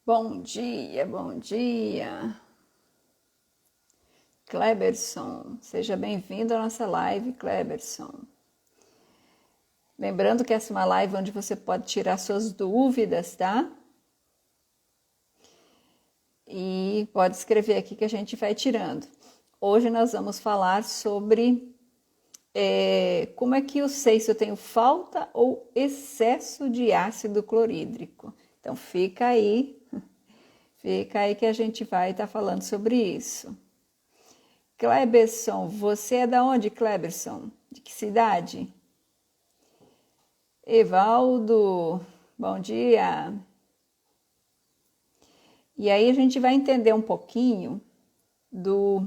Bom dia, bom dia. Kleberson, seja bem-vindo à nossa live, Kleberson. Lembrando que essa é uma live onde você pode tirar suas dúvidas, tá? E pode escrever aqui que a gente vai tirando. Hoje nós vamos falar sobre como é que eu sei se eu tenho falta ou excesso de ácido clorídrico. Então fica aí que a gente vai estar falando sobre isso. Kleberson, você é da onde, Kleberson? De que cidade? Evaldo, bom dia. E aí a gente vai entender um pouquinho do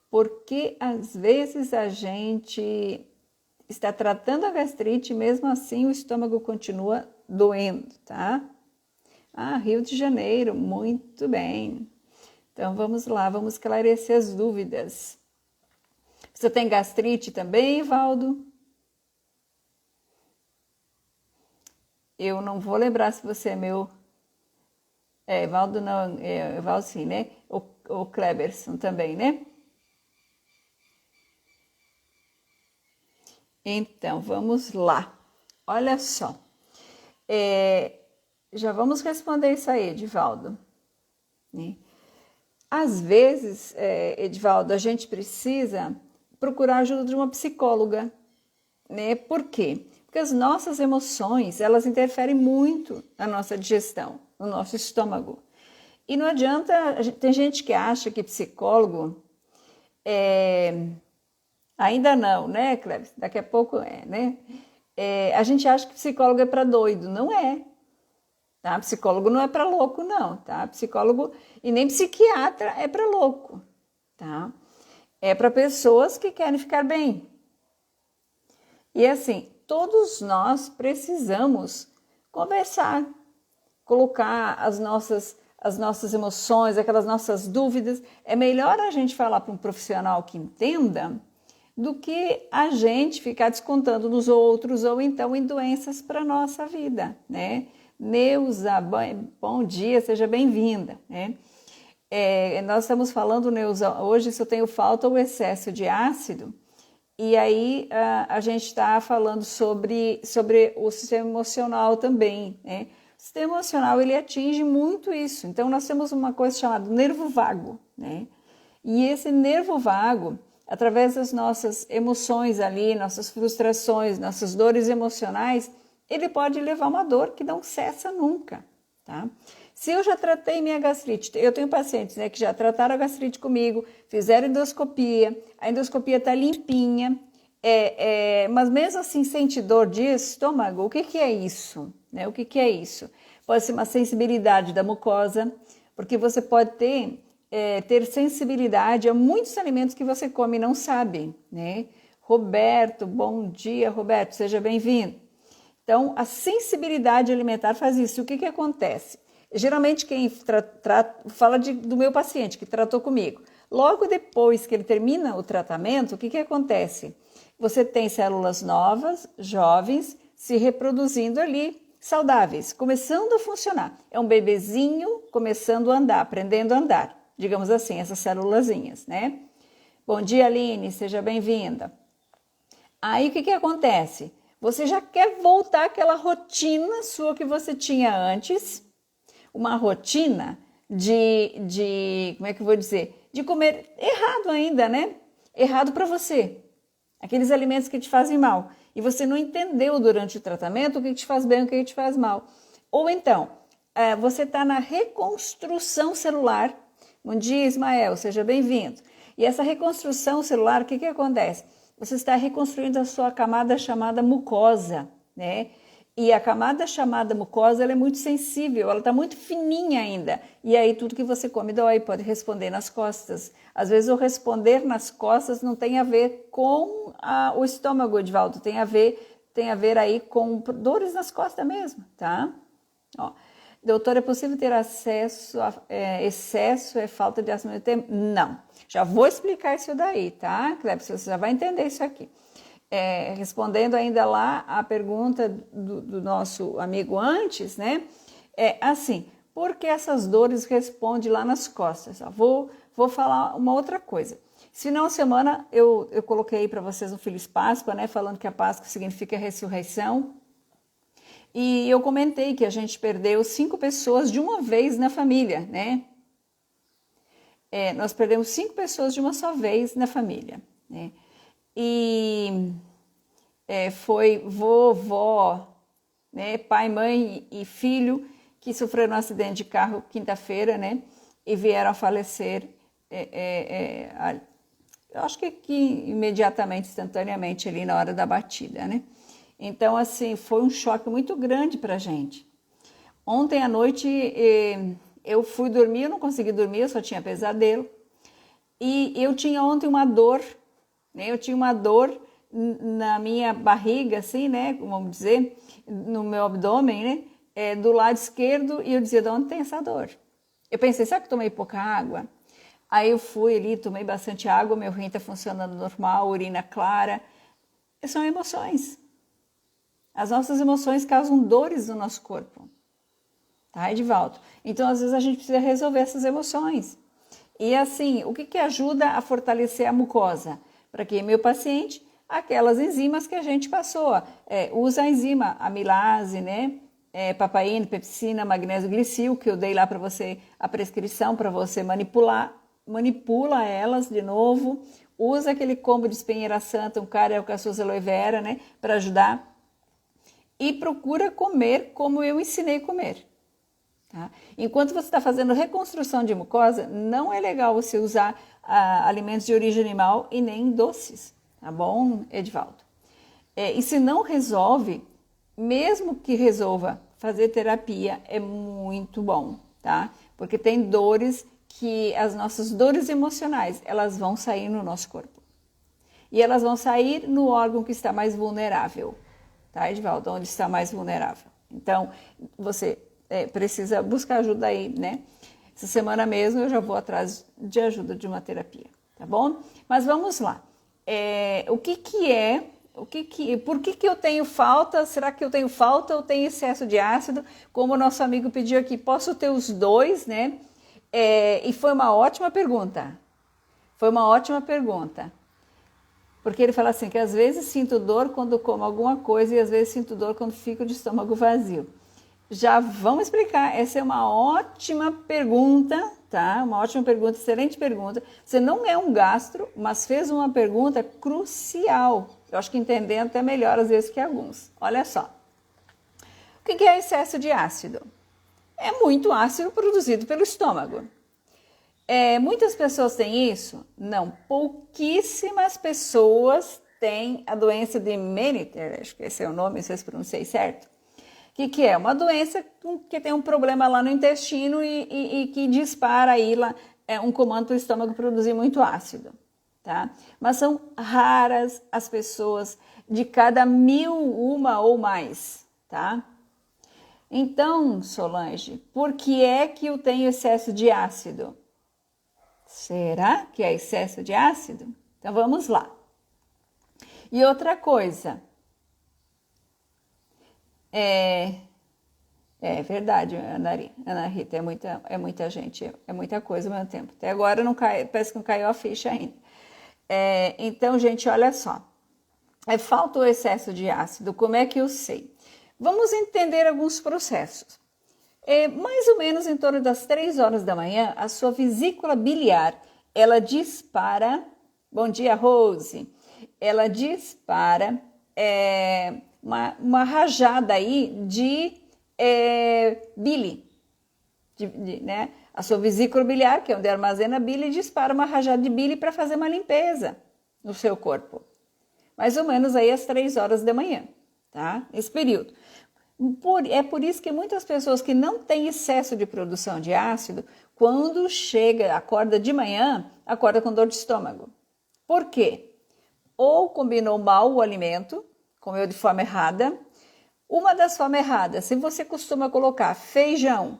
porquê às vezes a gente está tratando a gastrite e mesmo assim o estômago continua doendo, tá? Ah, Rio de Janeiro, muito bem. Então vamos lá, vamos esclarecer as dúvidas. Você tem gastrite também, Evaldo? Eu não vou lembrar se você é meu... Evaldo não, Evaldo sim, né? O Kleberson também, né? Então, vamos lá. Olha só. Já vamos responder isso aí, Edivaldo. Né? Às vezes, Edivaldo, a gente precisa procurar a ajuda de uma psicóloga. Né? Por quê? Porque as nossas emoções, elas interferem muito na nossa digestão, no nosso estômago. E não adianta, tem gente que acha que psicólogo ainda não, né, Cleves? Daqui a pouco né? A gente acha que psicólogo é para doido, não é. Tá? Psicólogo não é para louco, não, tá? Psicólogo e nem psiquiatra é para louco, tá? É para pessoas que querem ficar bem. E assim, todos nós precisamos conversar, colocar as nossas emoções, aquelas nossas dúvidas. É melhor a gente falar para um profissional que entenda do que a gente ficar descontando nos outros ou então em doenças para a nossa vida, né? Neuza, bom dia, seja bem-vinda, né? Nós estamos falando, Neuza, hoje se eu tenho falta ou excesso de ácido, e aí a gente está falando sobre o sistema emocional também, né? O sistema emocional, ele atinge muito isso. Então, nós temos uma coisa chamada nervo vago, né? E esse nervo vago, através das nossas emoções ali, nossas frustrações, nossas dores emocionais, ele pode levar uma dor que não cessa nunca, tá? Se eu já tratei minha gastrite, eu tenho pacientes, né, que já trataram a gastrite comigo, fizeram endoscopia, a endoscopia está limpinha, mas mesmo assim sente dor de estômago, o que é isso? Né? O que é isso? Pode ser uma sensibilidade da mucosa, porque você pode ter sensibilidade a muitos alimentos que você come e não sabe, né? Roberto, bom dia, Roberto, seja bem-vindo. Então, a sensibilidade alimentar faz isso. O que acontece? Geralmente, quem fala do meu paciente que tratou comigo. Logo depois que ele termina o tratamento, o que acontece? Você tem células novas, jovens, se reproduzindo ali, saudáveis, começando a funcionar. É um bebezinho começando a andar, aprendendo a andar, digamos assim, essas célulazinhas, né? Bom dia, Aline, seja bem-vinda. Aí, o que acontece? Você já quer voltar àquela rotina sua que você tinha antes, uma rotina como é que eu vou dizer? De comer errado ainda, né? Errado para você. Aqueles alimentos que te fazem mal. E você não entendeu durante o tratamento o que te faz bem e o que te faz mal. Ou então, você está na reconstrução celular. Bom dia, Ismael, seja bem-vindo. E essa reconstrução celular, o que acontece? Você está reconstruindo a sua camada chamada mucosa, né? E a camada chamada mucosa, ela é muito sensível, ela está muito fininha ainda. E aí tudo que você come dói, pode responder nas costas. Às vezes o responder nas costas não tem a ver com o estômago, Edvaldo, tem a ver aí com dores nas costas mesmo, tá? Ó. Doutor, é possível ter excesso, falta de ácido? Não. Já vou explicar isso daí, tá, Cleber? Você já vai entender isso aqui. Respondendo ainda lá a pergunta do nosso amigo antes, né? Assim, Porque essas dores respondem lá nas costas. Vou falar uma outra coisa. Esse final de semana eu coloquei para vocês um Feliz Páscoa, né? Falando que a Páscoa significa ressurreição. E eu comentei que a gente perdeu 5 pessoas de uma vez na família, né? Nós perdemos 5 pessoas de uma só vez na família, né? E foi vovó, né? Pai, mãe e filho que sofreram um acidente de carro quinta-feira, né? E vieram a falecer, eu acho que imediatamente, instantaneamente ali na hora da batida, né? Então, assim, foi um choque muito grande para a gente. Ontem à noite eu fui dormir, eu não consegui dormir, eu só tinha pesadelo. E eu tinha ontem uma dor, né? Eu tinha uma dor na minha barriga, assim, né? Vamos dizer, no meu abdômen, né? Do lado esquerdo, e eu dizia, de onde tem essa dor? Eu pensei, será que eu tomei pouca água? Aí eu fui ali, tomei bastante água, meu rim está funcionando normal, urina clara. São emoções. As nossas emoções causam dores no nosso corpo. Tá, Edivaldo? Então, às vezes, a gente precisa resolver essas emoções. E assim, o que ajuda a fortalecer a mucosa? Para quem é meu paciente, aquelas enzimas que a gente passou. Usa a enzima amilase, né? Papaina, pepsina, magnésio glicil, que eu dei lá para você, a prescrição para você manipular. Manipula elas de novo. Usa aquele combo de espinheira santa, um cariocaçuz aloe vera, né? Para ajudar. E procura comer como eu ensinei a comer. Tá? Enquanto você está fazendo reconstrução de mucosa, não é legal você usar alimentos de origem animal e nem doces. Tá bom, Edivaldo? E se não resolve, mesmo que resolva fazer terapia, é muito bom, tá? Porque tem dores que as nossas dores emocionais, elas vão sair no nosso corpo. E elas vão sair no órgão que está mais vulnerável. Tá, Edivaldo? Onde está mais vulnerável. Então, você precisa buscar ajuda aí, né? Essa semana mesmo eu já vou atrás de ajuda de uma terapia, tá bom? Mas vamos lá. Por que eu tenho falta? Será que eu tenho falta ou tenho excesso de ácido? Como o nosso amigo pediu aqui, posso ter os dois, né? E foi uma ótima pergunta. Foi uma ótima pergunta. Porque ele fala assim, que às vezes sinto dor quando como alguma coisa e às vezes sinto dor quando fico de estômago vazio. Já vamos explicar, essa é uma ótima pergunta, tá? Uma ótima pergunta, excelente pergunta. Você não é um gastro, mas fez uma pergunta crucial. Eu acho que entendendo até melhor às vezes que alguns. Olha só. O que é excesso de ácido? É muito ácido produzido pelo estômago. Muitas pessoas têm isso? Não, pouquíssimas pessoas têm a doença de Menninger, acho que esse é o nome, não sei se pronunciei certo. O que é? Uma doença que tem um problema lá no intestino e que dispara aí lá, um comando para o estômago produzir muito ácido, tá? Mas são raras as pessoas, de cada 1000, uma ou mais, tá? Então, Solange, por que é que eu tenho excesso de ácido? Será que é excesso de ácido? Então vamos lá. E outra coisa. É verdade, Ana Rita, é muita gente, é muita coisa ao mesmo tempo. Até agora não cai, parece que não caiu a ficha ainda. Então, gente, olha só. Falta o excesso de ácido, como é que eu sei? Vamos entender alguns processos. Mais ou menos em torno das 3 horas da manhã, a sua vesícula biliar, ela dispara, bom dia, Rose, ela dispara uma rajada aí de bile, né? A sua vesícula biliar, que é onde armazena bile, dispara uma rajada de bile para fazer uma limpeza no seu corpo. Mais ou menos aí às 3 horas da manhã, tá? Esse período. É por isso que muitas pessoas que não têm excesso de produção de ácido, quando acorda de manhã, acorda com dor de estômago. Por quê? Ou combinou mal o alimento, comeu de forma errada. Uma das formas erradas, se você costuma colocar feijão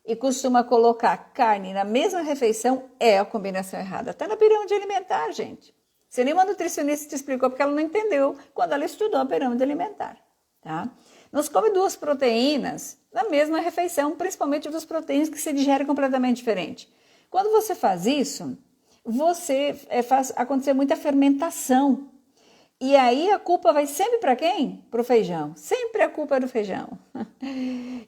e costuma colocar carne na mesma refeição, é a combinação errada. Está na pirâmide alimentar, gente. Se nenhuma nutricionista te explicou, porque ela não entendeu quando ela estudou a pirâmide alimentar, tá? Nós comemos 2 proteínas na mesma refeição, principalmente dos proteínas que se digerem completamente diferente. Quando você faz isso, você faz acontecer muita fermentação. E aí a culpa vai sempre para quem? Para o feijão. Sempre a culpa é do feijão.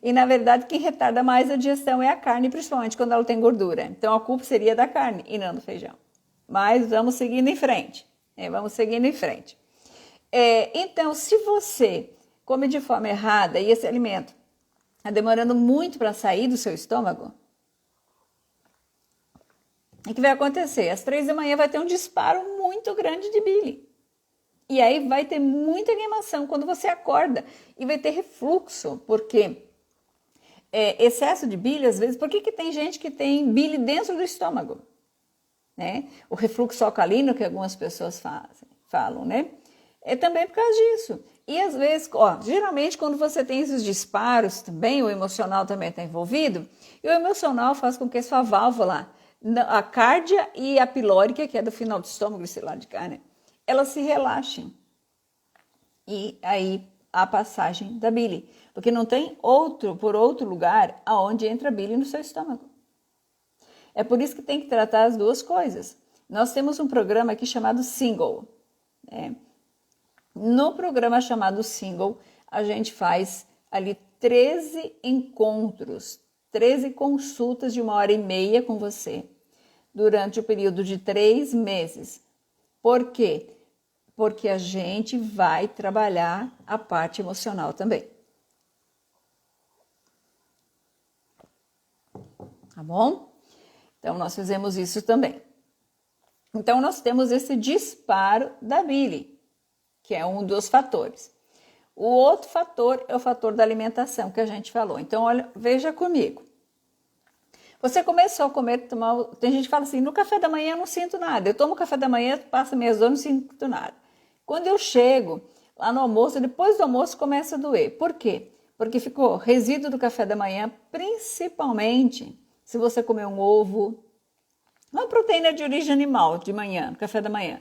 E na verdade quem retarda mais a digestão é a carne, principalmente quando ela tem gordura. Então a culpa seria da carne e não do feijão. Mas vamos seguindo em frente. Vamos seguindo em frente. Então, se você come de forma errada e esse alimento está demorando muito para sair do seu estômago, o que vai acontecer? Às 3 da manhã vai ter um disparo muito grande de bile. E aí vai ter muita queimação quando você acorda. E vai ter refluxo, porque excesso de bile, às vezes... Por que tem gente que tem bile dentro do estômago? Né? O refluxo alcalino, que algumas pessoas falam, né? É também por causa disso. E às vezes, geralmente quando você tem esses disparos também, o emocional também está envolvido, e o emocional faz com que a sua válvula, a cárdia e a pilórica, que é do final do estômago, sei lá de cá, né? Elas se relaxem. E aí a passagem da bile. Porque não tem por outro lugar aonde entra a bile no seu estômago. É por isso que tem que tratar as duas coisas. Nós temos um programa aqui chamado Single. Né? No programa chamado Single, a gente faz ali 13 encontros, 13 consultas de 1h30 com você, durante o período de 3 meses. Por quê? Porque a gente vai trabalhar a parte emocional também. Tá bom? Então, nós fizemos isso também. Então, nós temos esse disparo da bile, que é um dos fatores. O outro fator é o fator da alimentação, que a gente falou. Então, olha, veja comigo. Você começou a comer, tem gente que fala assim, no café da manhã eu não sinto nada. Eu tomo café da manhã, passo minhas dores, não sinto nada. Quando eu chego lá no almoço, depois do almoço começa a doer. Por quê? Porque ficou resíduo do café da manhã, principalmente se você comer um ovo, uma proteína de origem animal de manhã, no café da manhã.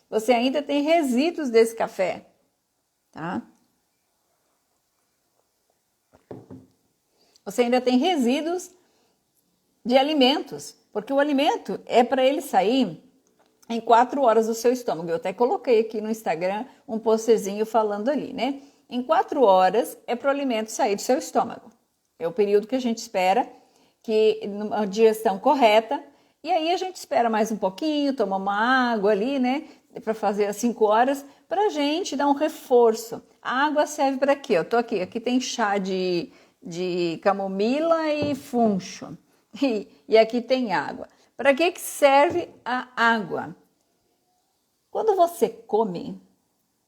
Você ainda tem resíduos desse café, tá? Você ainda tem resíduos de alimentos, porque o alimento é para ele sair em 4 horas do seu estômago. Eu até coloquei aqui no Instagram um posterzinho falando ali, né? Em 4 horas é para o alimento sair do seu estômago. É o período que a gente espera, que numa digestão correta, e aí a gente espera mais um pouquinho, toma uma água ali, né? Para fazer as 5 horas, para a gente dar um reforço. A água serve para quê? Eu tô aqui tem chá de camomila e funcho. E aqui tem água. Para que serve a água? Quando você come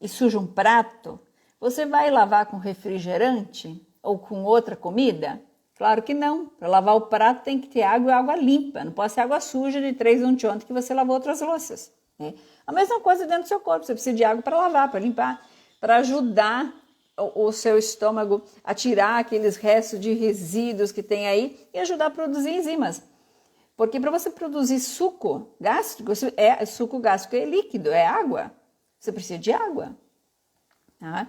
e suja um prato, você vai lavar com refrigerante ou com outra comida? Claro que não. Para lavar o prato tem que ter água e água limpa. Não pode ser água suja de 3 de ontem que você lavou outras louças. Né? A mesma coisa dentro do seu corpo. Você precisa de água para lavar, para limpar, para ajudar o seu estômago a tirar aqueles restos de resíduos que tem aí e ajudar a produzir enzimas. Porque para você produzir suco gástrico, suco gástrico é líquido, é água. Você precisa de água. Tá?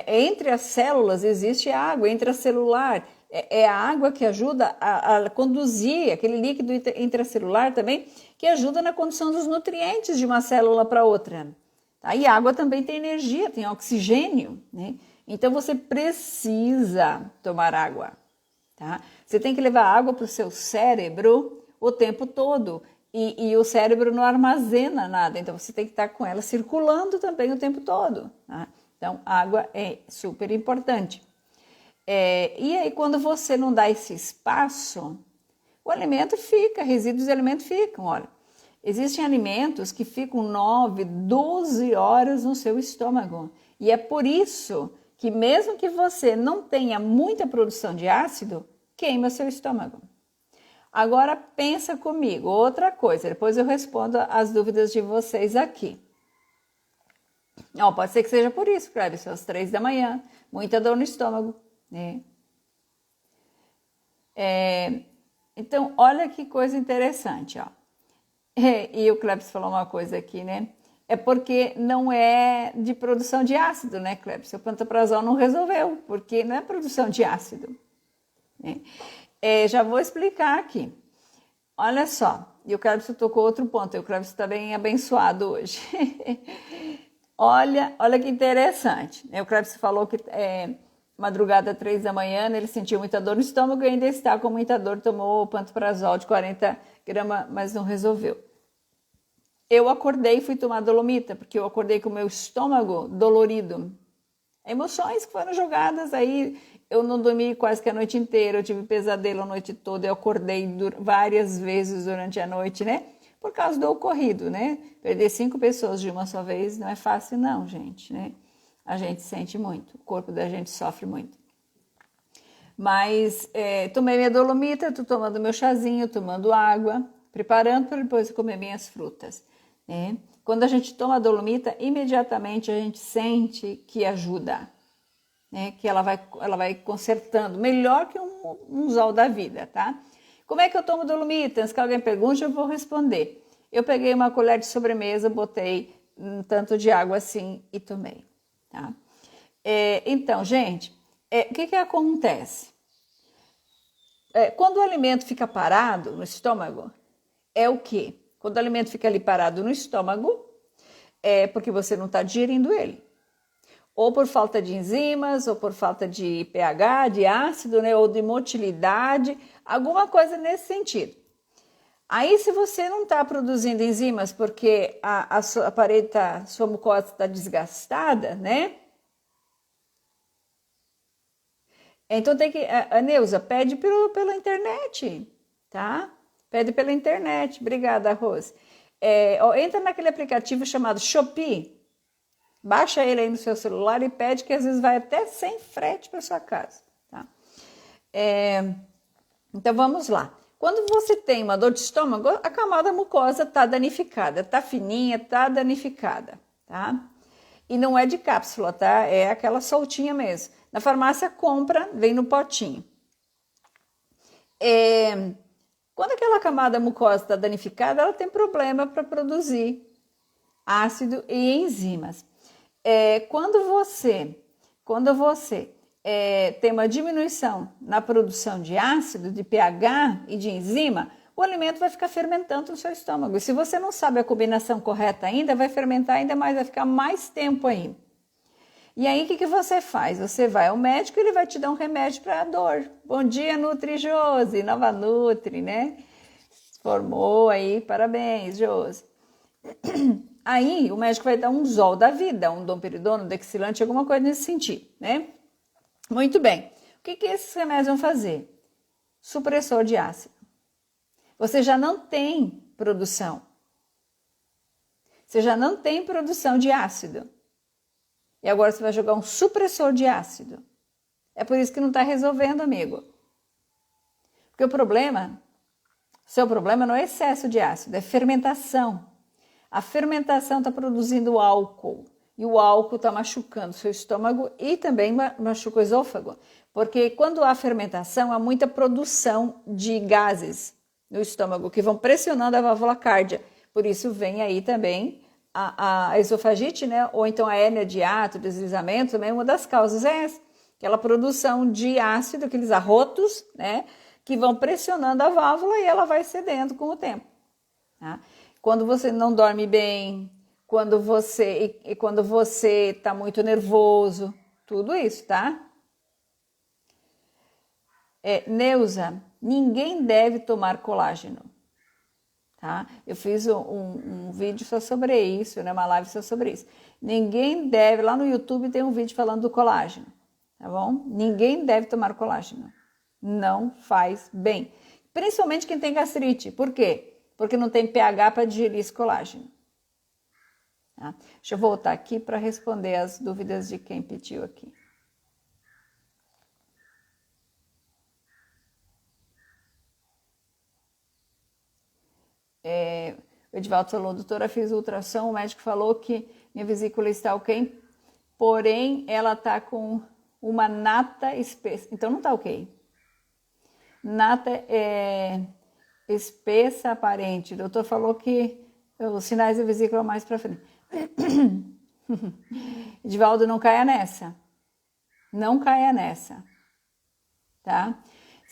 Entre as células existe água, intracelular. É a água que ajuda a conduzir aquele líquido intracelular também, que ajuda na condução dos nutrientes de uma célula para outra. Tá? E a água também tem energia, tem oxigênio, né? Então você precisa tomar água. Tá? Você tem que levar água para o seu cérebro o tempo todo. E o cérebro não armazena nada, então você tem que estar com ela circulando também o tempo todo. Tá? Então, água é super importante. E aí, quando você não dá esse espaço, o alimento fica, resíduos de alimento ficam. Olha, existem alimentos que ficam 9, 12 horas no seu estômago. E é por isso que mesmo que você não tenha muita produção de ácido, queima seu estômago. Agora pensa comigo, outra coisa, depois eu respondo as dúvidas de vocês aqui. Pode ser que seja por isso, Cleber, são as 3 da manhã, muita dor no estômago, né? Então, olha que coisa interessante, ó. E o Cleber falou uma coisa aqui, né? É porque não é de produção de ácido, né, Cleber? O pantoprazol não resolveu, porque não é produção de ácido. né? Já vou explicar aqui. Olha só, e o Clébio tocou outro ponto, o Clébio está bem abençoado hoje. Olha que interessante. O Clébio falou que madrugada 3 da manhã ele sentiu muita dor no estômago e ainda está com muita dor, tomou pantoprazol de 40 gramas, mas não resolveu. Eu acordei e fui tomar dolomita, porque eu acordei com o meu estômago dolorido. Emoções que foram jogadas aí, eu não dormi quase que a noite inteira, eu tive pesadelo a noite toda, eu acordei várias vezes durante a noite, né? Por causa do ocorrido, né? Perder 5 pessoas de uma só vez não é fácil não, gente, né? A gente sente muito, o corpo da gente sofre muito. Mas tomei minha dolomita, tô tomando meu chazinho, tomando água, preparando para depois comer minhas frutas, né? Quando a gente toma a dolomita, imediatamente a gente sente que ajuda, né? Que ela vai consertando, melhor que um Zol da vida, tá? Como é que eu tomo dolomita? Antes que alguém pergunte, eu vou responder. Eu peguei uma colher de sobremesa, botei um tanto de água assim e tomei, tá? Então, gente, o que acontece? Quando o alimento fica parado no estômago, é o quê? Quando o alimento fica ali parado no estômago, é porque você não está digerindo ele. Ou por falta de enzimas, ou por falta de pH, de ácido, né? Ou de motilidade, alguma coisa nesse sentido. Aí, se você não está produzindo enzimas porque a sua parede, sua mucosa está desgastada, né? Então tem que, a Neuza, pede pela internet, tá? Pede pela internet. Obrigada, Rose. Entra naquele aplicativo chamado Shopee. Baixa ele aí no seu celular e pede, que às vezes vai até sem frete para sua casa, tá? Então vamos lá. Quando você tem uma dor de estômago, a camada mucosa está danificada, está fininha, está danificada, tá? E não é de cápsula, tá? É aquela soltinha mesmo. Na farmácia compra, vem no potinho. Quando aquela camada mucosa está danificada, ela tem problema para produzir ácido e enzimas. Quando você tem uma diminuição na produção de ácido, de pH e de enzima, o alimento vai ficar fermentando no seu estômago. E se você não sabe a combinação correta ainda, vai fermentar ainda mais, vai ficar mais tempo ainda. E aí, o que você faz? Você vai ao médico e ele vai te dar um remédio para a dor. Bom dia, Nutri Josi, nova Nutri, né? Formou aí, parabéns, Josi. Aí, o médico vai dar um Zol da vida, um domperidona, um dexilante, alguma coisa nesse sentido, né? Muito bem. O que esses remédios vão fazer? Supressor de ácido. Você já não tem produção. Você já não tem produção de ácido. E agora você vai jogar um supressor de ácido. É por isso que não está resolvendo, amigo. Porque seu problema não é excesso de ácido, é fermentação. A fermentação está produzindo álcool. E o álcool está machucando seu estômago e também machuca o esôfago. Porque quando há fermentação, há muita produção de gases no estômago que vão pressionando a válvula cárdia. Por isso vem aí também a esofagite, né? Ou então a hérnia de hiato, deslizamento, também uma das causas é essa. Aquela produção de ácido, aqueles arrotos, né? Que vão pressionando a válvula e ela vai cedendo com o tempo. Tá? Quando você não dorme bem, quando você está muito nervoso, tudo isso, tá? Neuza, ninguém deve tomar colágeno, tá? Eu fiz um vídeo só sobre isso, né? Uma live só sobre isso. Ninguém deve, lá no YouTube tem um vídeo falando do colágeno, tá bom? Ninguém deve tomar colágeno, não faz bem. Principalmente quem tem gastrite, por quê? Porque não tem pH para digerir esse colágeno. Tá? Deixa eu voltar aqui para responder as dúvidas de quem pediu aqui. O Edivaldo falou, doutora, fiz ultrassom, o médico falou que minha vesícula está ok, porém ela está com uma nata espessa. Então não está ok. Nata espessa aparente. O doutor falou que os sinais da vesícula mais para frente. Edivaldo, não caia nessa. Não caia nessa. Tá?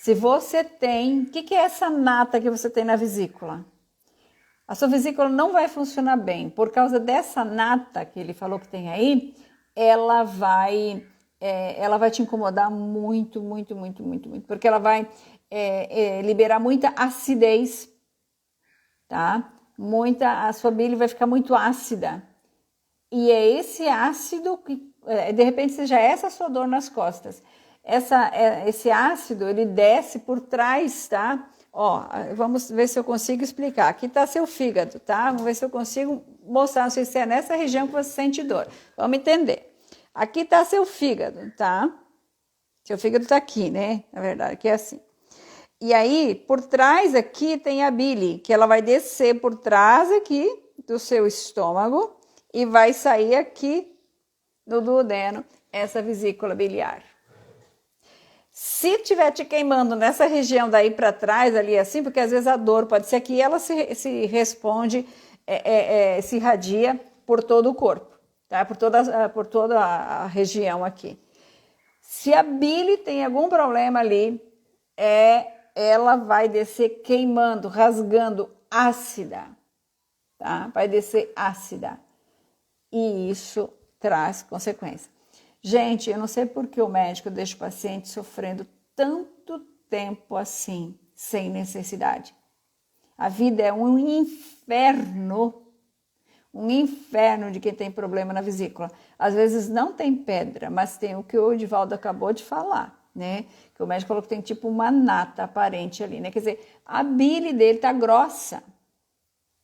Se você tem, o que é essa nata que você tem na vesícula? A sua vesícula não vai funcionar bem. Por causa dessa nata que ele falou que tem aí, ela vai te incomodar muito, muito, muito, muito, muito. Porque ela vai liberar muita acidez, tá? A sua bile vai ficar muito ácida. E é esse ácido que, de repente, seja essa sua dor nas costas. Esse ácido, ele desce por trás, tá? Ó, vamos ver se eu consigo explicar. Aqui tá seu fígado, tá? Vamos ver se eu consigo mostrar, não sei se é nessa região que você sente dor. Vamos entender. Aqui tá seu fígado, tá? Seu fígado tá aqui, né? Na verdade, aqui é assim. E aí, por trás aqui tem a bile, que ela vai descer por trás aqui do seu estômago e vai sair aqui no duodeno, essa vesícula biliar. Se estiver te queimando nessa região daí para trás, ali assim, porque às vezes a dor pode ser que ela se responde, se irradia por todo o corpo, tá? Por toda a região aqui. Se a bile tem algum problema ali, ela vai descer queimando, rasgando, ácida, tá? Vai descer ácida. E isso traz consequência. Gente, eu não sei por que o médico deixa o paciente sofrendo tanto tempo assim, sem necessidade. A vida é um inferno de quem tem problema na vesícula. Às vezes não tem pedra, mas tem o que o Edivaldo acabou de falar, né? Que o médico falou que tem tipo uma nata aparente ali, né? Quer dizer, a bile dele tá grossa,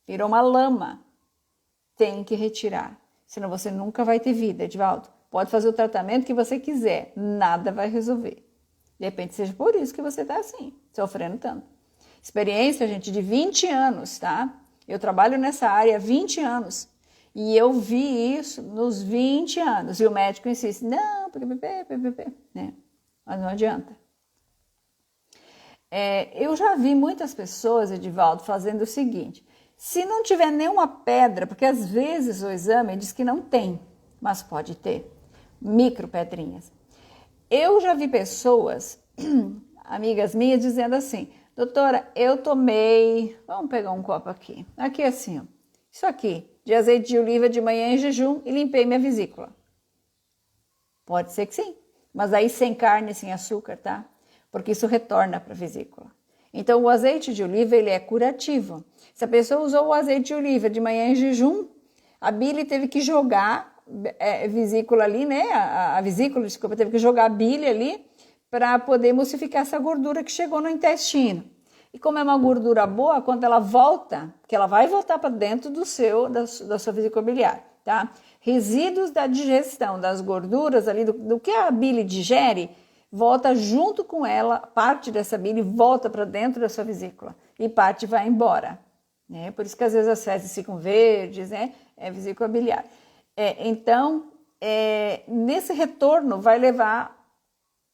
virou uma lama. Tem que retirar, senão você nunca vai ter vida, Edivaldo. Pode fazer o tratamento que você quiser, nada vai resolver. De repente seja por isso que você está assim, sofrendo tanto. Experiência, gente, de 20 anos, tá? Eu trabalho nessa área há 20 anos. E eu vi isso nos 20 anos. E o médico insiste, não, né? Mas não adianta. Eu já vi muitas pessoas, Edivaldo, fazendo o seguinte. Se não tiver nenhuma pedra, porque às vezes o exame diz que não tem, mas pode ter micro pedrinhas. Eu já vi pessoas, amigas minhas, dizendo assim, doutora, eu tomei, vamos pegar um copo aqui, aqui assim, ó, isso aqui, de azeite de oliva de manhã em jejum e limpei minha vesícula. Pode ser que sim, mas aí sem carne, sem açúcar, tá? Porque isso retorna para a vesícula. Então, o azeite de oliva, ele é curativo. Se a pessoa usou o azeite de oliva de manhã em jejum, a bile teve que jogar vesícula ali, né? A vesícula, desculpa, teve que jogar a bile ali para poder emulsificar essa gordura que chegou no intestino. E como é uma gordura boa, quando ela volta, que ela vai voltar para dentro da sua vesícula biliar, tá? Resíduos da digestão das gorduras ali, do que a bile digere, volta junto com ela, parte dessa bile volta para dentro da sua vesícula e parte vai embora. Né? Por isso que às vezes as fezes ficam verdes, né? É vesícula biliar. Então, nesse retorno vai levar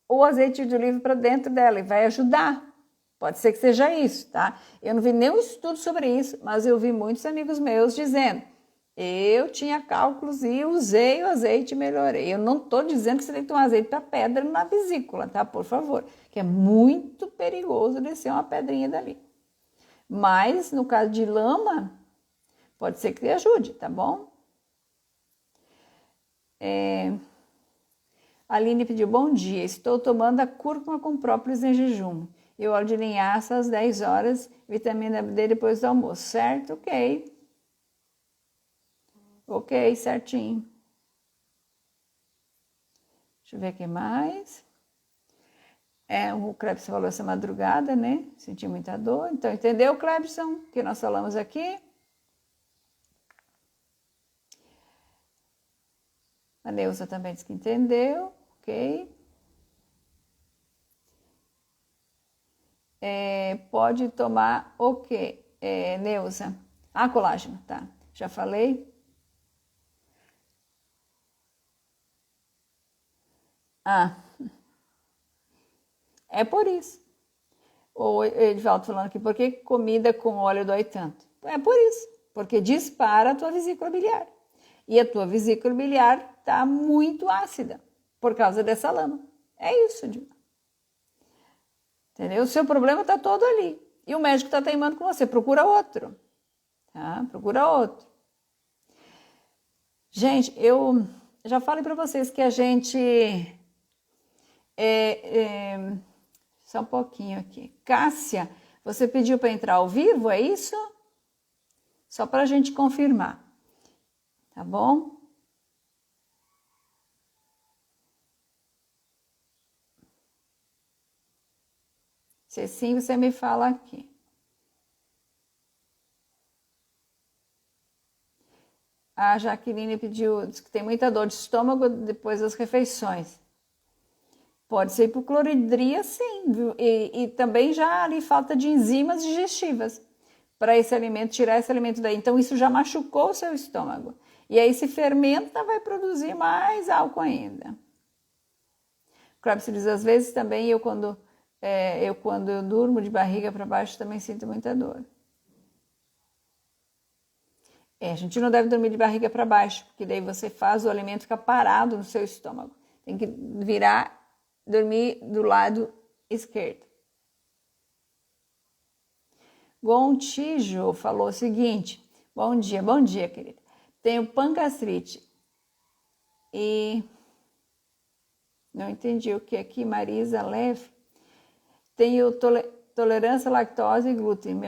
o azeite de oliva para dentro dela e vai ajudar. Pode ser que seja isso, tá? Eu não vi nenhum estudo sobre isso, mas eu vi muitos amigos meus dizendo, eu tinha cálculos e usei o azeite e melhorei. Eu não estou dizendo que você tem que tomar azeite para pedra na vesícula, tá? Por favor, que é muito perigoso descer uma pedrinha dali. Mas, no caso de lama, pode ser que ajude, tá bom? A Aline pediu, bom dia, estou tomando a cúrcuma com própolis em jejum. E óleo de linhaça às 10 horas, vitamina D depois do almoço, certo? Ok. Ok, certinho. Deixa eu ver aqui mais. O Clebson falou essa madrugada, né? Senti muita dor. Então, entendeu, Clebson? Que nós falamos aqui? A Neuza também disse que entendeu. Ok. Pode tomar o quê, Neuza? Colágeno, tá. Já falei. É por isso. O Edivaldo falando aqui, por que comida com óleo dói tanto? É por isso, porque dispara a tua vesícula biliar. E a tua vesícula biliar está muito ácida por causa dessa lama. É isso, Edmar. Entendeu? O seu problema está todo ali. E o médico está teimando com você. Procura outro. Tá? Procura outro. Gente, eu já falei para vocês que a gente... só um pouquinho aqui. Cássia, você pediu para entrar ao vivo, é isso? Só para a gente confirmar. Tá bom? Se sim, você me fala aqui. A Jaqueline pediu, diz que tem muita dor de estômago depois das refeições. Pode ser hipocloridria, sim, viu? E também já ali falta de enzimas digestivas para esse alimento, tirar esse alimento daí. Então, isso já machucou o seu estômago. E aí, se fermenta, vai produzir mais álcool ainda. O Klebs diz, às vezes também, quando eu durmo de barriga para baixo, também sinto muita dor. A gente não deve dormir de barriga para baixo, porque daí você faz o alimento ficar parado no seu estômago. Tem que dormir do lado esquerdo. Gontijo falou o seguinte: bom dia, querida. Tenho pangastrite e não entendi o que aqui, Marisa Leve. Tenho tolerância à lactose e glúten.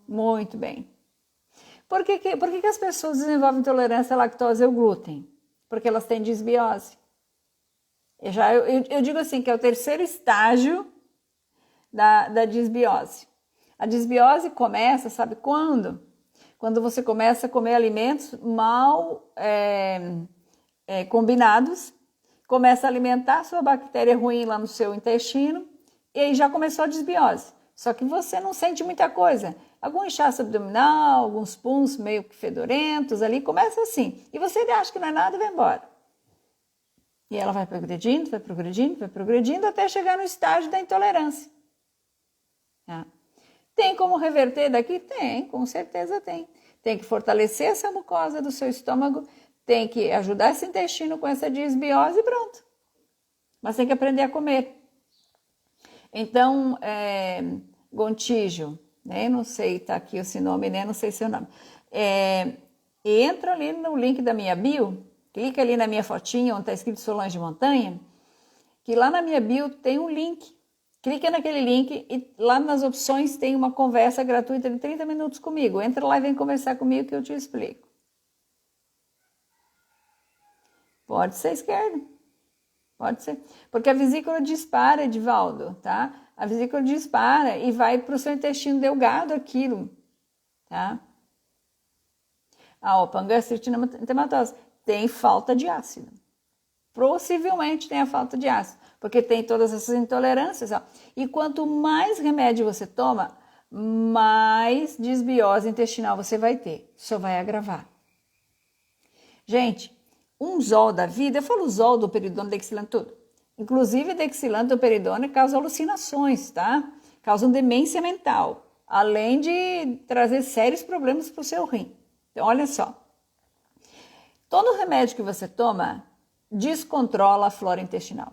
Muito bem. Por que as pessoas desenvolvem intolerância à lactose e ao glúten? Porque elas têm disbiose. Eu digo assim, que é o terceiro estágio da disbiose. A disbiose começa, sabe quando? Quando você começa a comer alimentos mal combinados, começa a alimentar a sua bactéria ruim lá no seu intestino, e aí já começou a disbiose. Só que você não sente muita coisa. Algum inchaço abdominal, alguns puns meio que fedorentos ali, começa assim. E você acha que não é nada e vai embora. E ela vai progredindo, até chegar no estágio da intolerância. Tá? Tem como reverter daqui? Tem, com certeza tem. Tem que fortalecer essa mucosa do seu estômago, tem que ajudar esse intestino com essa disbiose e pronto. Mas tem que aprender a comer. Então, Gontijo, né? Não sei, tá aqui esse nome, né? Não sei seu nome. Entra ali no link da minha bio, clica ali na minha fotinha, onde está escrito Solange Montanha, que lá na minha bio tem um link. Clica naquele link e lá nas opções tem uma conversa gratuita de 30 minutos comigo. Entra lá e vem conversar comigo que eu te explico. Pode ser esquerdo. Pode ser. Porque a vesícula dispara, Edivaldo, tá? A vesícula dispara e vai para o seu intestino delgado aquilo, tá? Pangastrite entematose. Tem falta de ácido. Possivelmente tem a falta de ácido, porque tem todas essas intolerâncias. Ó. E quanto mais remédio você toma, mais disbiose intestinal você vai ter. Só vai agravar. Gente, um zol da vida, eu falo zol, do peridone, dexilano, tudo. Inclusive, dexilano do peridone causa alucinações, tá? Causam demência mental, além de trazer sérios problemas para o seu rim. Então, olha só. Todo remédio que você toma descontrola a flora intestinal.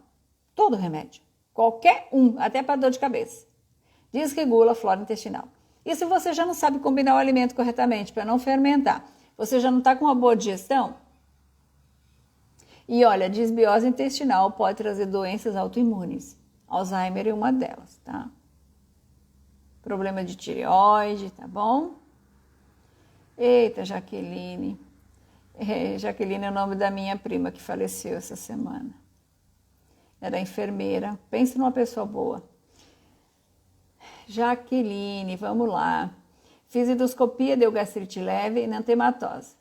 Todo remédio. Qualquer um, até para dor de cabeça. Desregula a flora intestinal. E se você já não sabe combinar o alimento corretamente para não fermentar, você já não está com uma boa digestão? E olha, disbiose intestinal pode trazer doenças autoimunes. Alzheimer é uma delas, tá? Problema de tireoide, tá bom? Eita, Jaqueline. Jaqueline é o nome da minha prima que faleceu essa semana. Era enfermeira. Pensa numa pessoa boa. Jaqueline, vamos lá. Fiz endoscopia, deu gastrite leve e enantematose.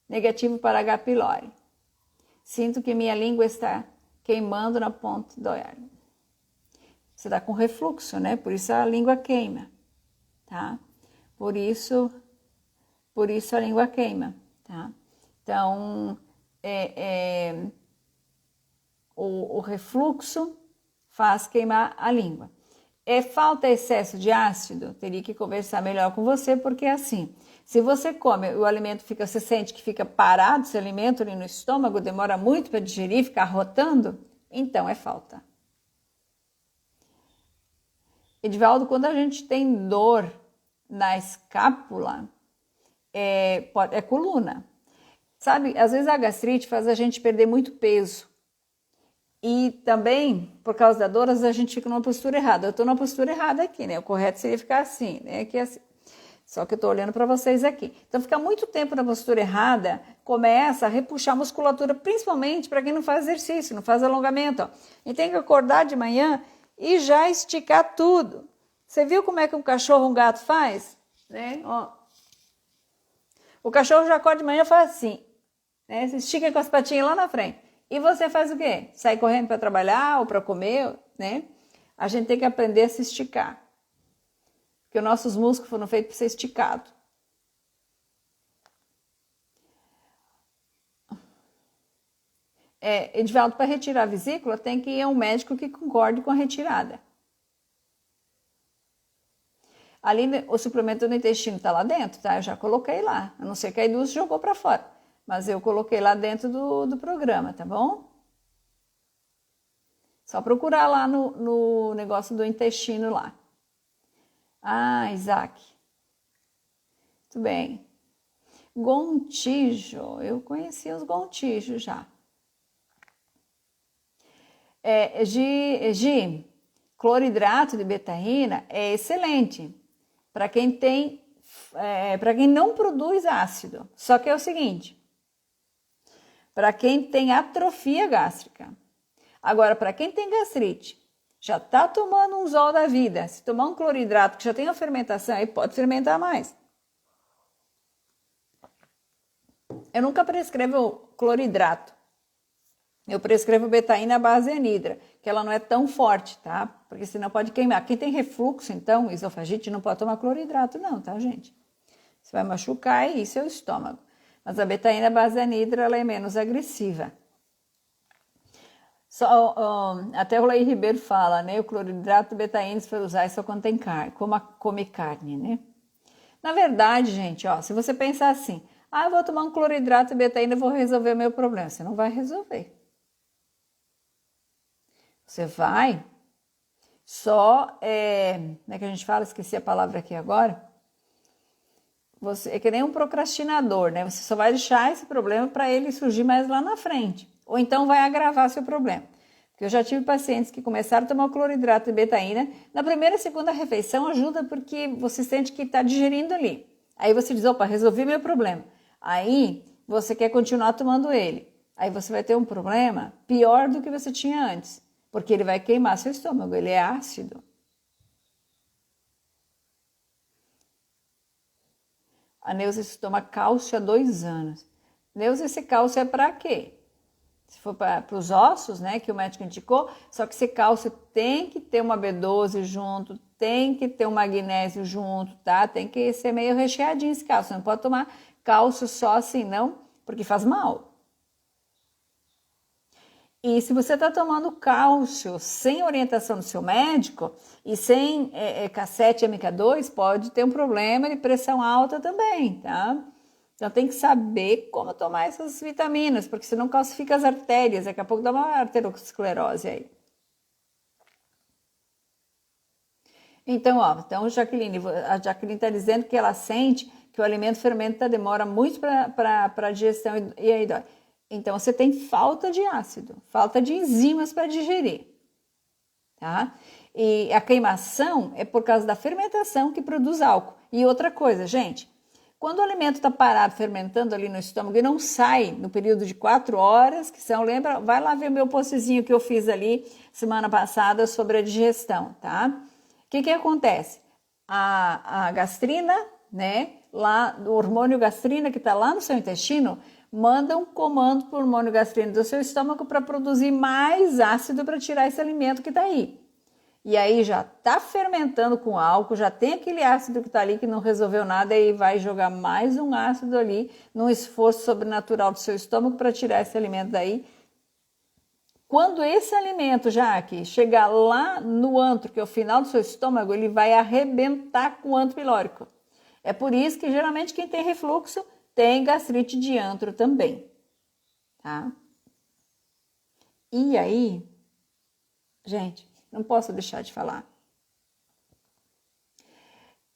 Negativo para H. pylori. Sinto que minha língua está queimando na ponta do olhar. Você está com refluxo, né? Por isso a língua queima, tá? Por isso a língua queima, tá? Então, o refluxo faz queimar a língua. Falta excesso de ácido? Teria que conversar melhor com você, porque é assim, se você come, o alimento você sente que fica parado, esse alimento ali no estômago, demora muito para digerir, ficar rotando, então é falta. Edivaldo, quando a gente tem dor na escápula, é coluna. Sabe, às vezes a gastrite faz a gente perder muito peso. E também, por causa da dor, às vezes a gente fica numa postura errada. Eu estou numa postura errada aqui, né? O correto seria ficar assim, né? Aqui assim. Só que eu estou olhando para vocês aqui. Então, ficar muito tempo na postura errada começa a repuxar a musculatura, principalmente para quem não faz exercício, não faz alongamento. Ó. E tem que acordar de manhã e já esticar tudo. Você viu como é que um cachorro, um gato faz? Né? Ó. O cachorro já acorda de manhã e faz assim. Né? Você estica com as patinhas lá na frente. E você faz o quê? Sai correndo para trabalhar ou para comer, né? A gente tem que aprender a se esticar. Porque os nossos músculos foram feitos para ser esticados. Edivaldo, para retirar a vesícula, tem que ir a um médico que concorde com a retirada. Ali, o suplemento do intestino está lá dentro, tá? Eu já coloquei lá. A não ser que a Eduz jogou para fora. Mas eu coloquei lá dentro do programa, tá bom? Só procurar lá no negócio do intestino lá. Ah, Isaac. Muito bem. Gontijo. Eu conhecia os gontijos já. Cloridrato de betaína é excelente para quem tem, para quem não produz ácido. Só que é o seguinte, para quem tem atrofia gástrica. Agora, para quem tem gastrite, já está tomando um Zol da vida, se tomar um cloridrato que já tem a fermentação, aí pode fermentar mais. Eu nunca prescrevo cloridrato. Eu prescrevo betaína à base anidra, que ela não é tão forte, tá? Porque senão pode queimar. Quem tem refluxo, então, esofagite, não pode tomar cloridrato não, tá, gente? Você vai machucar aí seu estômago. Mas a betaína à base anidra, ela é menos agressiva. Até o Lei Ribeiro fala, né? O cloridrato de betaína, se for usar, só quando tem carne, come carne, né? Na verdade, gente, ó, se você pensar assim, eu vou tomar um cloridrato de betaína e vou resolver o meu problema. Você não vai resolver. Você vai só, como é que a gente fala? Esqueci a palavra aqui agora. Você é que nem um procrastinador, né? Você só vai deixar esse problema para ele surgir mais lá na frente. Ou então vai agravar seu problema. Porque eu já tive pacientes que começaram a tomar o cloridrato de betaína. Na primeira e segunda refeição ajuda porque você sente que está digerindo ali. Aí você diz, opa, resolvi meu problema. Aí você quer continuar tomando ele. Aí você vai ter um problema pior do que você tinha antes. Porque ele vai queimar seu estômago, ele é ácido. A Neuza toma cálcio há 2 anos. Neuza, esse cálcio é para quê? Se for para os ossos, né, que o médico indicou, só que esse cálcio tem que ter uma B12 junto, tem que ter um magnésio junto, tá? Tem que ser meio recheadinho esse cálcio. Você não pode tomar cálcio só assim, não, porque faz mal. E se você está tomando cálcio sem orientação do seu médico e sem K7 e MK2, pode ter um problema de pressão alta também, tá? Então tem que saber como tomar essas vitaminas, porque senão calcifica as artérias, daqui a pouco dá uma arteriosclerose aí. Então, a Jaqueline está dizendo que ela sente que o alimento fermenta demora muito para a digestão e aí dói. Então, você tem falta de ácido, falta de enzimas para digerir, tá? E a queimação é por causa da fermentação que produz álcool. E outra coisa, gente, quando o alimento está parado, fermentando ali no estômago e não sai no período de 4 horas, que são, lembra? Vai lá ver o meu postzinho que eu fiz ali semana passada sobre a digestão, tá? O que acontece? A gastrina, né? Lá, o hormônio gastrina que está lá no seu intestino, manda um comando para o hormônio gastrino do seu estômago para produzir mais ácido para tirar esse alimento que está aí. E aí já está fermentando com álcool, já tem aquele ácido que está ali que não resolveu nada e vai jogar mais um ácido ali num esforço sobrenatural do seu estômago para tirar esse alimento daí. Quando esse alimento, já aqui, chegar lá no antro, que é o final do seu estômago, ele vai arrebentar com o antro pilórico. É por isso que geralmente quem tem refluxo tem gastrite de antro também, tá? E aí, gente, não posso deixar de falar.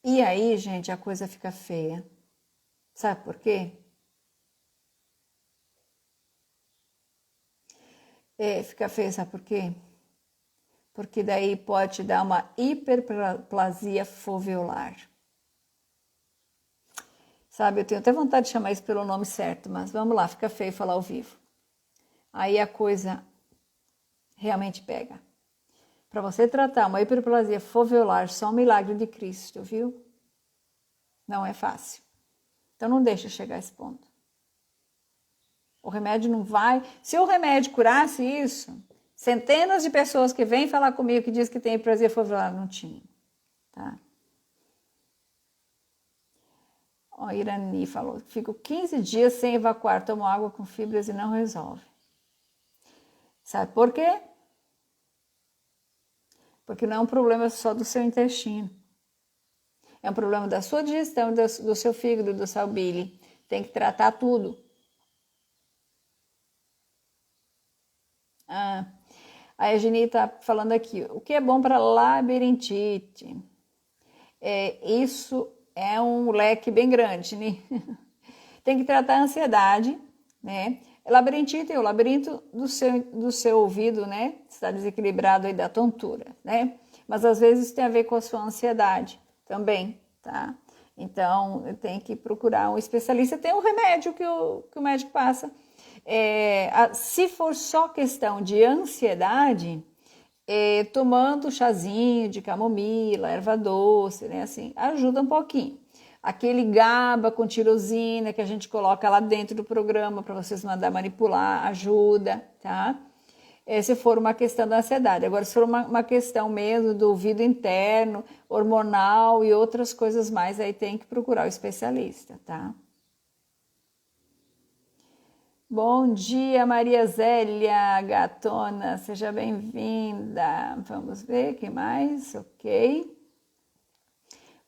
E aí, gente, a coisa fica feia. Sabe por quê? Fica feia, sabe por quê? Porque daí pode dar uma hiperplasia foveolar. Sabe, eu tenho até vontade de chamar isso pelo nome certo, mas vamos lá, fica feio falar ao vivo. Aí a coisa realmente pega. Para você tratar uma hiperplasia foveolar, só um milagre de Cristo, viu? Não é fácil. Então não deixa chegar a esse ponto. O remédio não vai... Se o remédio curasse isso, centenas de pessoas que vêm falar comigo que diz que tem hiperplasia foveolar, não tinha, tá? Ó, Irani falou, fico 15 dias sem evacuar, tomo água com fibras e não resolve. Sabe por quê? Porque não é um problema só do seu intestino. É um problema da sua digestão, do seu fígado, do seu bile. Tem que tratar tudo. A Eugenie está falando aqui, o que é bom para labirintite? Isso é um leque bem grande, né? Tem que tratar a ansiedade, né? Labirintite é o labirinto do seu ouvido, né? Está desequilibrado aí da tontura, né? Mas às vezes tem a ver com a sua ansiedade também, tá? Então, tem que procurar um especialista. Tem um remédio que o médico passa. Se for só questão de ansiedade, tomando chazinho de camomila, erva doce, né? Assim, ajuda um pouquinho. Aquele GABA com tirosina que a gente coloca lá dentro do programa para vocês mandar manipular, ajuda, tá? Se for uma questão da ansiedade. Agora, se for uma questão mesmo do ouvido interno, hormonal e outras coisas mais, aí tem que procurar o especialista, tá? Bom dia, Maria Zélia Gatona, seja bem-vinda. Vamos ver, quem mais? Ok.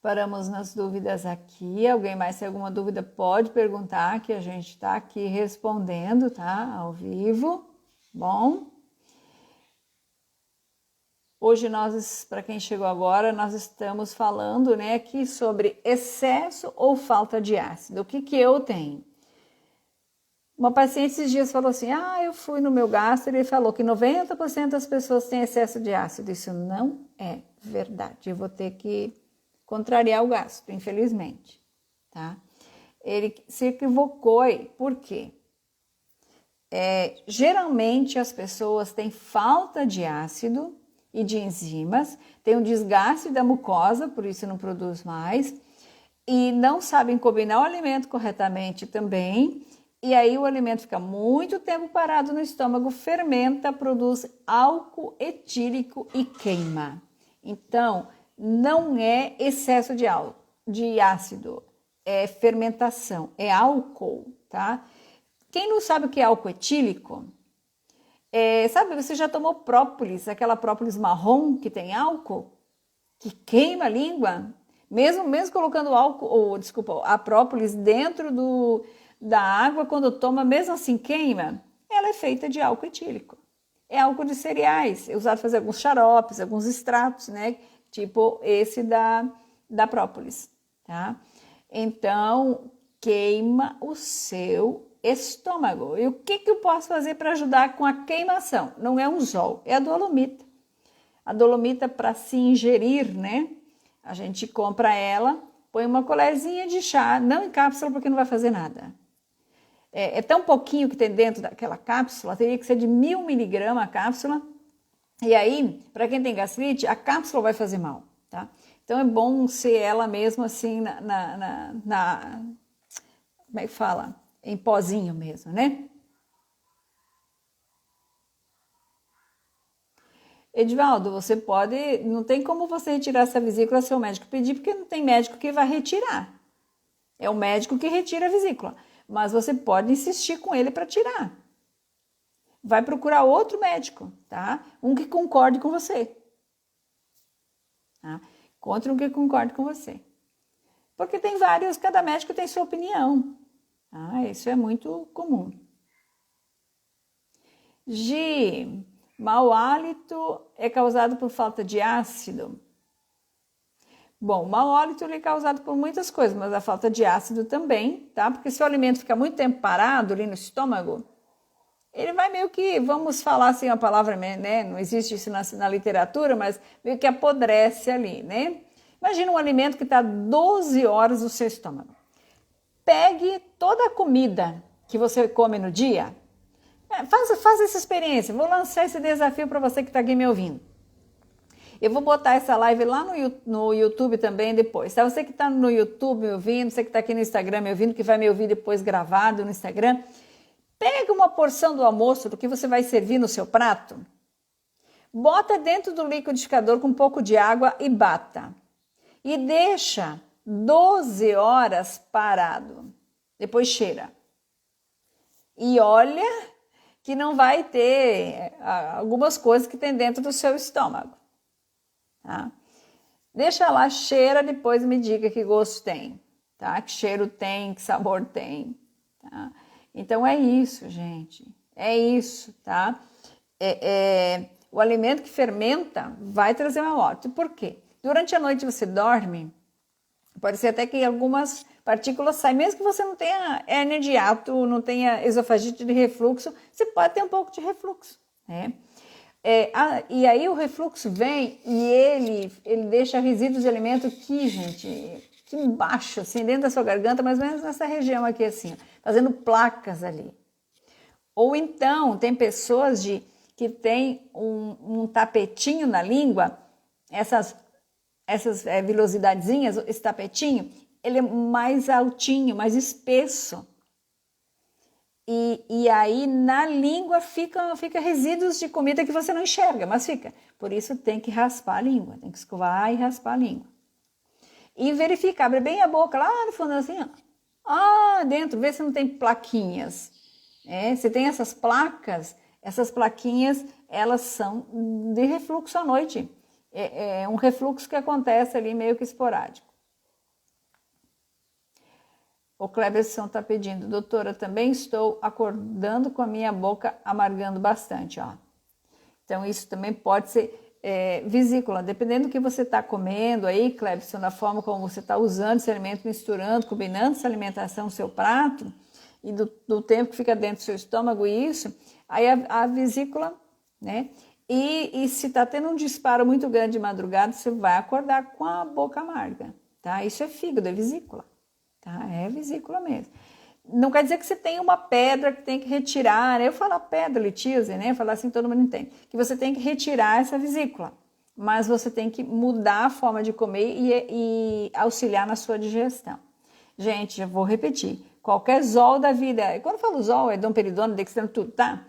Paramos nas dúvidas aqui. Alguém mais tem alguma dúvida pode perguntar, que a gente está aqui respondendo, tá? Ao vivo. Bom. Hoje nós, para quem chegou agora, nós estamos falando, né, aqui sobre excesso ou falta de ácido. O que eu tenho? Uma paciente esses dias falou assim, eu fui no meu gastro e ele falou que 90% das pessoas têm excesso de ácido. Isso não é verdade. Eu vou ter que contrariar o gastro, infelizmente, tá? Ele se equivocou aí. Por quê? Geralmente as pessoas têm falta de ácido e de enzimas, tem um desgaste da mucosa, por isso não produz mais, e não sabem combinar o alimento corretamente também, e aí o alimento fica muito tempo parado no estômago, fermenta, produz álcool etílico e queima. Então, não é excesso de ácido, é fermentação, é álcool, tá? Quem não sabe o que é álcool etílico, sabe, você já tomou própolis, aquela própolis marrom que tem álcool, que queima a língua? Mesmo colocando a própolis dentro da água, quando toma, mesmo assim queima, ela é feita de álcool etílico. É álcool de cereais, é usado para fazer alguns xaropes, alguns extratos, né? Tipo esse da própolis, tá? Então, queima o seu estômago. E o que eu posso fazer para ajudar com a queimação? Não é um zol, é a dolomita. A dolomita, para se ingerir, né? A gente compra ela, põe uma colherzinha de chá, não em cápsula porque não vai fazer nada. É tão pouquinho que tem dentro daquela cápsula, teria que ser de 1000 miligramas a cápsula. E aí, para quem tem gastrite, a cápsula vai fazer mal, tá? Então é bom ser ela mesmo assim como é que fala? Em pozinho mesmo, né? Edivaldo, você pode, não tem como você retirar essa vesícula se o médico pedir, porque não tem médico que vai retirar. É o médico que retira a vesícula, mas você pode insistir com ele para tirar. Vai procurar outro médico, tá? Um que concorde com você. Tá? Encontre um que concorde com você. Porque tem vários, cada médico tem sua opinião. Isso é muito comum. Gi, mau hálito é causado por falta de ácido? Bom, o mau hálito ele é causado por muitas coisas, mas a falta de ácido também, tá? Porque se o alimento fica muito tempo parado ali no estômago, ele vai meio que, vamos falar assim a palavra, né? Não existe isso na literatura, mas meio que apodrece ali, né? Imagina um alimento que está 12 horas no seu estômago. Pegue toda a comida que você come no dia, faz essa experiência. Vou lançar esse desafio para você que está aqui me ouvindo. Eu vou botar essa live lá no YouTube também depois. Tá? Você que está no YouTube me ouvindo, você que está aqui no Instagram me ouvindo, que vai me ouvir depois gravado no Instagram, pega uma porção do almoço, do que você vai servir no seu prato, bota dentro do liquidificador com um pouco de água e bata. E deixa 12 horas parado. Depois cheira. E olha que não vai ter algumas coisas que tem dentro do seu estômago. Tá? Deixa lá, cheira, depois me diga que gosto tem, tá? Que cheiro tem, que sabor tem, tá? Então é isso, gente, é isso, tá? O alimento que fermenta vai trazer uma morte. Por quê? Durante a noite você dorme, pode ser até que algumas partículas saem, mesmo que você não tenha hérnia de hiato, não tenha esofagite de refluxo, você pode ter um pouco de refluxo, né? E aí o refluxo vem e ele deixa resíduos de alimento aqui, gente, aqui embaixo, assim, dentro da sua garganta, mais ou menos nessa região aqui, assim, fazendo placas ali. Ou então, tem pessoas que tem um tapetinho na língua, essas vilosidadezinhas, esse tapetinho, ele é mais altinho, mais espesso. E aí na língua fica resíduos de comida que você não enxerga, mas fica. Por isso tem que raspar a língua, tem que escovar e raspar a língua. E verificar, abre bem a boca lá no fundo assim, ó. Dentro, vê se não tem plaquinhas. Se tem essas placas, essas plaquinhas, elas são de refluxo à noite. É um refluxo que acontece ali meio que esporádico. O Cleberson está pedindo, doutora, também estou acordando com a minha boca amargando bastante, ó. Então, isso também pode ser vesícula, dependendo do que você está comendo aí, Cleberson, da forma como você está usando esse alimento, misturando, combinando essa alimentação no seu prato, e do tempo que fica dentro do seu estômago, isso, aí a vesícula, né? E se está tendo um disparo muito grande de madrugada, você vai acordar com a boca amarga, tá? Isso é fígado, é vesícula. Tá? É vesícula mesmo. Não quer dizer que você tem uma pedra que tem que retirar, né? Eu falo pedra, litíase, né? Falar assim todo mundo entende. Que você tem que retirar essa vesícula, mas você tem que mudar a forma de comer e auxiliar na sua digestão. Gente, já vou repetir. Qualquer zol da vida, e quando eu falo zol, é domperidona, dextrano, tudo, tá?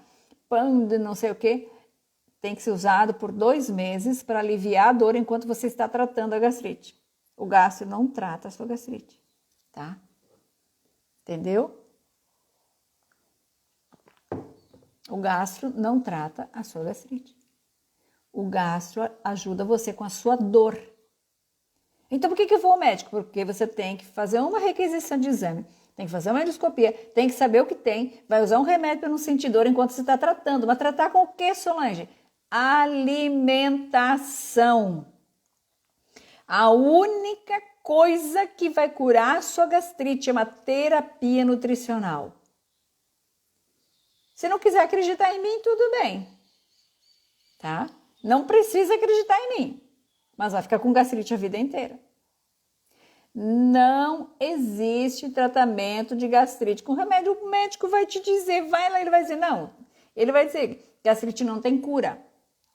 Pão de não sei o quê, tem que ser usado por 2 meses para aliviar a dor enquanto você está tratando a gastrite. O gastro não trata a sua gastrite. Tá? Entendeu? O gastro não trata a sua gastrite. O gastro ajuda você com a sua dor. Então, por que eu vou ao médico? Porque você tem que fazer uma requisição de exame, tem que fazer uma endoscopia, tem que saber o que tem, vai usar um remédio para não sentir dor enquanto você está tratando. Mas tratar com o que, Solange? Alimentação. A única coisa que vai curar a sua gastrite é uma terapia nutricional. Se não quiser acreditar em mim, tudo bem, tá? Não precisa acreditar em mim, mas vai ficar com gastrite a vida inteira. Não existe tratamento de gastrite com remédio. O médico vai te dizer, vai lá, ele vai dizer, não. Ele vai dizer, gastrite não tem cura.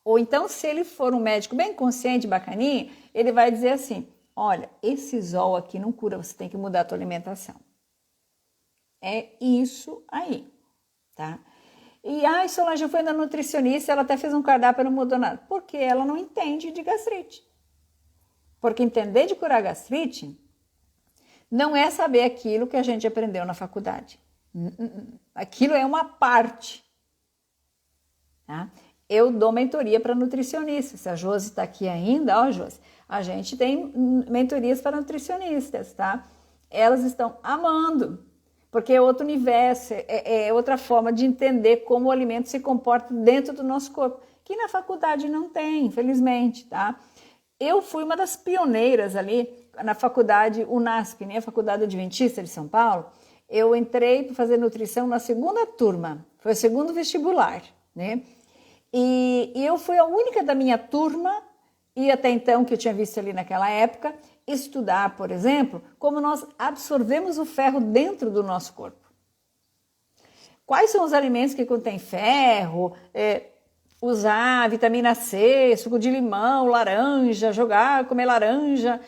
Ou então, se ele for um médico bem consciente, bacaninha, ele vai dizer assim, olha, esse zol aqui não cura, você tem que mudar a tua alimentação. É isso aí, tá? E, Solange, foi na nutricionista, ela até fez um cardápio e não mudou nada. Porque ela não entende de gastrite. Porque entender de curar gastrite não é saber aquilo que a gente aprendeu na faculdade. Aquilo é uma parte, tá? Eu dou mentoria para nutricionistas. Se a Josi está aqui ainda, ó, Josi, a gente tem mentorias para nutricionistas, tá? Elas estão amando, porque é outro universo, é outra forma de entender como o alimento se comporta dentro do nosso corpo, que na faculdade não tem, infelizmente, tá? Eu fui uma das pioneiras ali na faculdade UNASP, né, a Faculdade Adventista de São Paulo. Eu entrei para fazer nutrição na segunda turma, foi o segundo vestibular, né? E eu fui a única da minha turma, e até então que eu tinha visto ali naquela época, estudar, por exemplo, como nós absorvemos o ferro dentro do nosso corpo. Quais são os alimentos que contêm ferro, usar vitamina C, suco de limão, laranja, comer laranja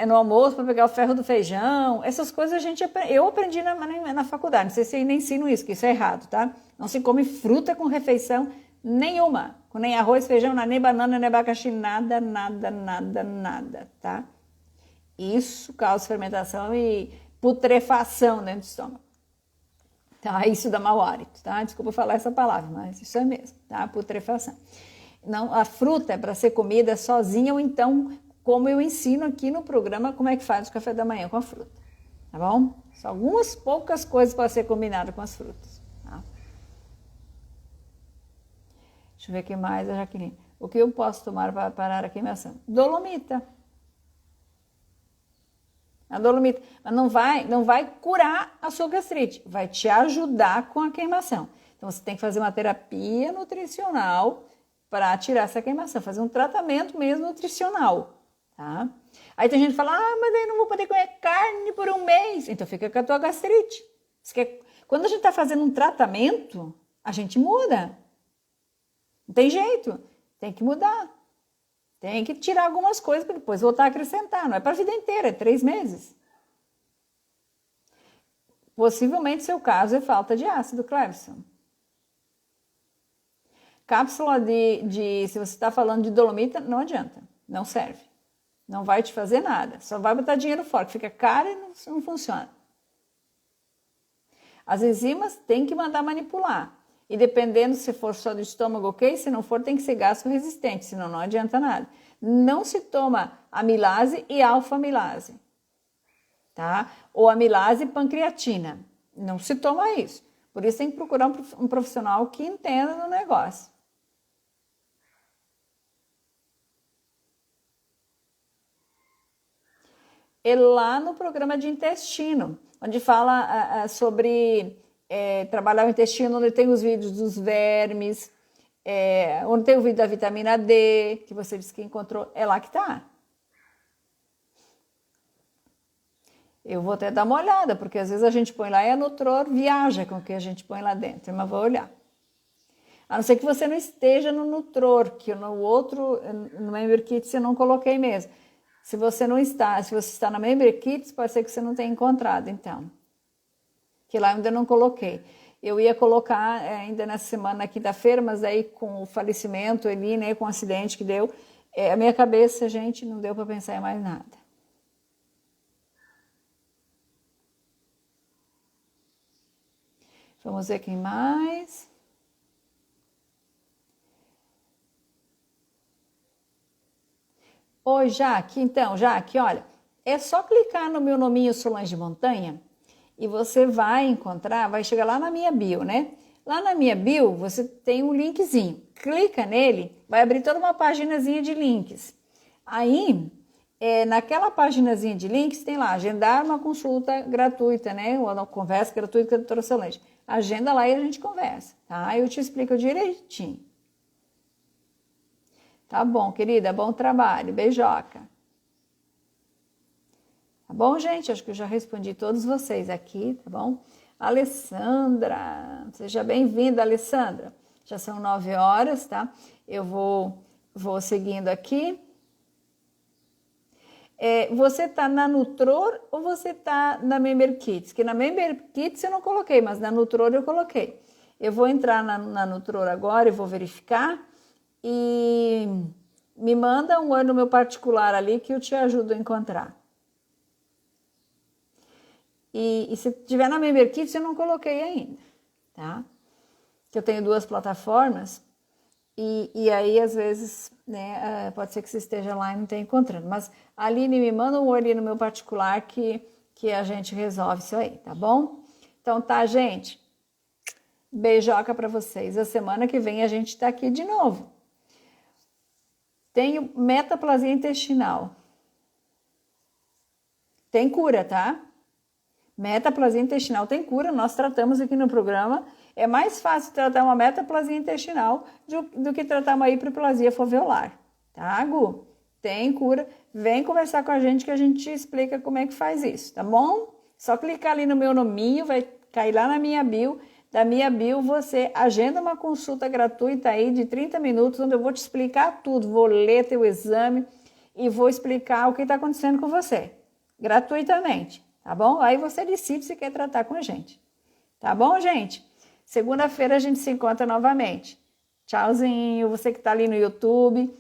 no almoço para pegar o ferro do feijão. Essas coisas eu aprendi na faculdade. Não sei se ainda ensino isso, que isso é errado, tá? Não se come fruta com refeição nenhuma, com nem arroz, feijão, nem banana, nem abacaxi, nada, tá? Isso causa fermentação e putrefação dentro do estômago. Tá, isso dá mau hálito, tá? Desculpa falar essa palavra, mas isso é mesmo, tá? Putrefação. Não, a fruta é para ser comida sozinha ou então, como eu ensino aqui no programa, como é que faz o café da manhã com a fruta, tá bom? Só algumas poucas coisas para ser combinado com as frutas, tá? Deixa eu ver o que mais, a Jaqueline. O que eu posso tomar para parar a queimação? Dolomita. A dolomita, mas não vai curar a sua gastrite, vai te ajudar com a queimação. Então você tem que fazer uma terapia nutricional para tirar essa queimação, fazer um tratamento mesmo nutricional, tá? Aí tem gente que fala, mas daí eu não vou poder comer carne por um mês, então fica com a tua gastrite. Quando a gente está fazendo um tratamento, a gente muda. Não tem jeito, tem que mudar. Tem que tirar algumas coisas para depois voltar a acrescentar. Não é para a vida inteira, é 3 meses. Possivelmente, seu caso é falta de ácido, Clebson. Cápsula se você está falando de dolomita, não adianta. Não serve. Não vai te fazer nada. Só vai botar dinheiro fora. Fica caro e não funciona. As enzimas tem que mandar manipular. E dependendo se for só do estômago, ok? Se não for, tem que ser gastro resistente, senão não adianta nada. Não se toma amilase e alfa-amilase, tá? Ou amilase e pancreatina. Não se toma isso. Por isso tem que procurar um profissional que entenda do negócio. E lá no programa de intestino, onde fala sobre... trabalhar o intestino, onde tem os vídeos dos vermes, onde tem o vídeo da vitamina D, que você disse que encontrou, é lá que tá. Eu vou até dar uma olhada, porque às vezes a gente põe lá e a Nutror viaja com o que a gente põe lá dentro, mas vou olhar. A não ser que você não esteja no Nutror, que no outro, no Member Kits eu não coloquei mesmo. Se você está na Member Kits, pode ser que você não tenha encontrado, então. Que lá eu ainda não coloquei. Eu ia colocar ainda nessa semana, na quinta-feira, mas aí com o falecimento ali, né, com o acidente que deu, a minha cabeça, gente, não deu para pensar em mais nada. Vamos ver quem mais. Oi, Jaque. Então, Jaque, olha, é só clicar no meu nominho Solange Montanha, e você vai encontrar, vai chegar lá na minha bio, né? Lá na minha bio, você tem um linkzinho. Clica nele, vai abrir toda uma paginazinha de links. Aí, naquela paginazinha de links, tem lá, agendar uma consulta gratuita, né? Uma conversa gratuita com a doutora Solange. Agenda lá e a gente conversa, tá? Eu te explico direitinho. Tá bom, querida, bom trabalho. Beijoca. Tá bom, gente? Acho que eu já respondi todos vocês aqui, tá bom? Alessandra, seja bem-vinda, Alessandra. Já são 9 horas, tá? Eu vou seguindo aqui. Você tá na Nutror ou você tá na Member Kits? Que na Member Kits eu não coloquei, mas na Nutror eu coloquei. Eu vou entrar na Nutror agora e vou verificar. E me manda um oi no meu particular ali que eu te ajudo a encontrar. E se tiver na Member Kits, eu não coloquei ainda, tá? Que eu tenho 2 plataformas e aí, às vezes, né, pode ser que você esteja lá e não esteja encontrando. Mas a Aline me manda um oi ali no meu particular que a gente resolve isso aí, tá bom? Então tá, gente? Beijoca pra vocês. A semana que vem a gente tá aqui de novo. Tenho metaplasia intestinal. Tem cura, tá? Metaplasia intestinal tem cura, nós tratamos aqui no programa. É mais fácil tratar uma metaplasia intestinal do que tratar uma hiperplasia foveolar, tá, Gu? Tem cura, vem conversar com a gente que a gente te explica como é que faz isso, tá bom? Só clicar ali no meu nominho, vai cair lá na minha bio. Da minha bio, você agenda uma consulta gratuita aí de 30 minutos, onde eu vou te explicar tudo, vou ler teu exame e vou explicar o que está acontecendo com você, gratuitamente, tá bom? Aí você decide se quer tratar com a gente, tá bom, gente? Segunda-feira a gente se encontra novamente. Tchauzinho, você que está ali no YouTube,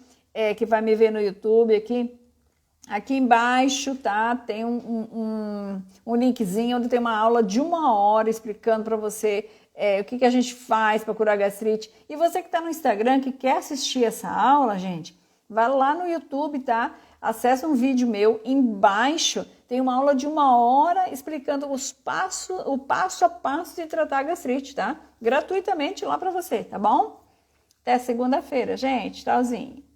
que vai me ver no YouTube aqui embaixo, tá? Tem um linkzinho onde tem uma aula de 1 hora explicando para você o que a gente faz para curar gastrite. E você que está no Instagram, que quer assistir essa aula, gente, vai lá no YouTube, tá? Acessa um vídeo meu, embaixo tem uma aula de 1 hora explicando o passo a passo de tratar a gastrite, tá? Gratuitamente lá para você, tá bom? Até segunda-feira, gente. Tchauzinho.